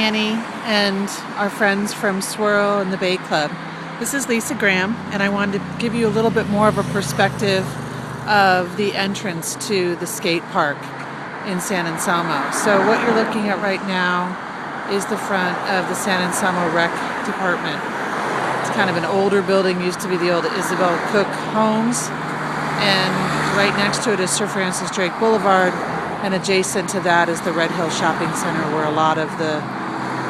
Annie and our friends from Swirl and the Bay Club. This is Lisa Graham, and I wanted to give you a little bit more of a perspective of the entrance to the skate park in San Anselmo. So what you're looking at right now is the front of the San Anselmo Rec Department. It's kind of an older building, used to be the old Isabel Cook Homes, and right next to it is Sir Francis Drake Boulevard, and adjacent to that is the Red Hill Shopping Center, where a lot of the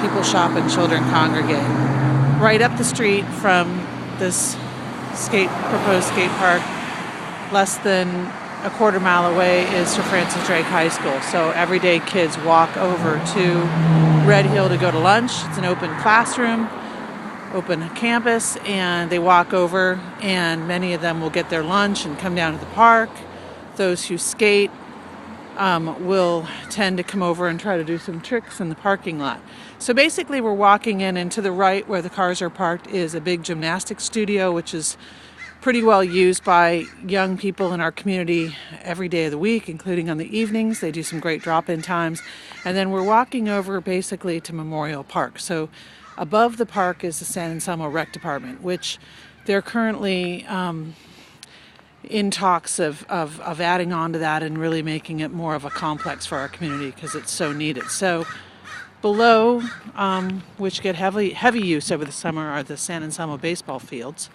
people shop and children congregate. Right up the street from this proposed skate park, less than a quarter mile away, is Sir Francis Drake High School. So everyday kids walk over to Red Hill to go to lunch. It's an open classroom, open campus, and they walk over, and many of them will get their lunch and come down to the park. Those who skate will tend to come over and try to do some tricks in the parking lot. So basically we're walking in, and to the right where the cars are parked is a big gymnastics studio, which is pretty well used by young people in our community every day of the week, including on the evenings. They do some great drop-in times. And then we're walking over basically to Memorial Park. So above the park is the San Anselmo Rec Department, which they're currently in talks of adding on to that and really making it more of a complex for our community because it's so needed. So below, which get heavy use over the summer, are the San Anselmo baseball fields.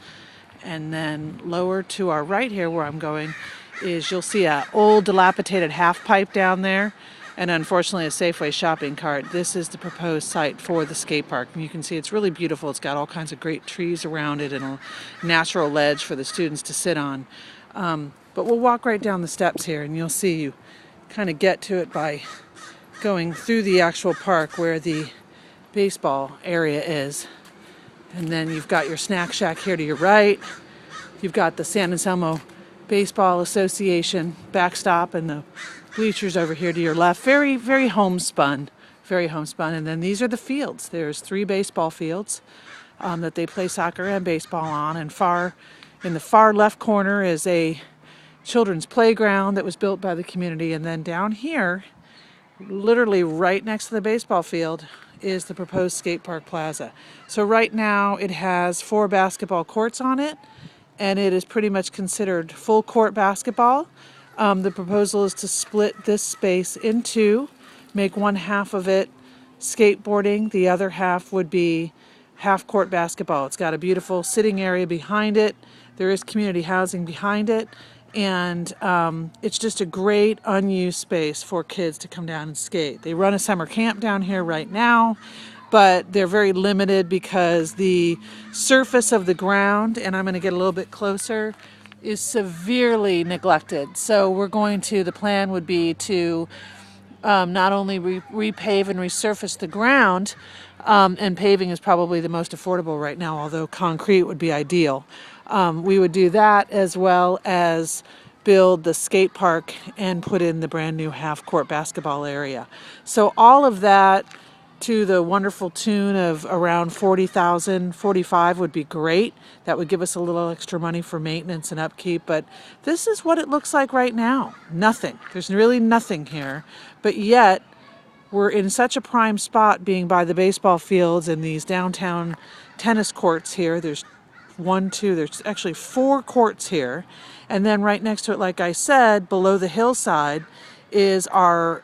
And then lower to our right here where I'm going is, you'll see an old dilapidated half pipe down there, and unfortunately a Safeway shopping cart. This is the proposed site for the skate park. And you can see it's really beautiful. It's got all kinds of great trees around it and a natural ledge for the students to sit on. But we'll walk right down the steps here, and you'll see you kind of get to it by going through the actual park where the baseball area is. And then you've got your snack shack here to your right. You've got the San Anselmo Baseball Association backstop and the bleachers over here to your left. Very, very homespun. Very homespun. And then these are the fields. There's 3 baseball fields that they play soccer and baseball on. And in the far left corner is a children's playground that was built by the community. And then down here, literally right next to the baseball field, is the proposed skate park plaza. So right now it has 4 basketball courts on it, and it is pretty much considered full court basketball. The proposal is to split this space in 2, make one half of it skateboarding, the other half would be half court basketball. It's got a beautiful sitting area behind it. There is community housing behind it. And it's just a great unused space for kids to come down and skate. They run a summer camp down here right now, but they're very limited because the surface of the ground, and I'm going to get a little bit closer, is severely neglected. So the plan would be to not only repave and resurface the ground, and paving is probably the most affordable right now, although concrete would be ideal. We would do that, as well as build the skate park and put in the brand new half-court basketball area. So all of that, to the wonderful tune of around $40,000, $45,000 would be great. That would give us a little extra money for maintenance and upkeep. But this is what it looks like right now. Nothing. There's really nothing here. But yet, we're in such a prime spot, being by the baseball fields and these downtown tennis courts here. There's actually 4 courts here. And then right next to it, like I said, below the hillside is our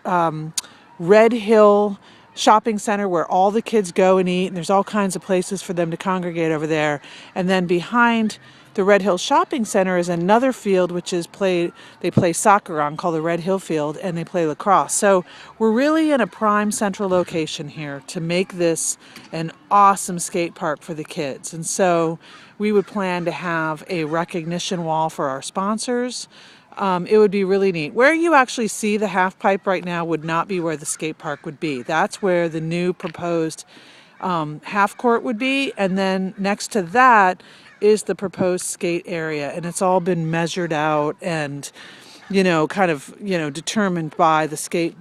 Red Hill Shopping Center, where all the kids go and eat. And there's all kinds of places for them to congregate over there. And then behind the Red Hill Shopping Center is another field which they play soccer on, called the Red Hill Field, and they play lacrosse. So we're really in a prime central location here to make this an awesome skate park for the kids. And so we would plan to have a recognition wall for our sponsors. It would be really neat. Where you actually see the half pipe right now would not be where the skate park would be. That's where the new proposed half court would be. And then next to that is the proposed skate area, and it's all been measured out and determined by the skate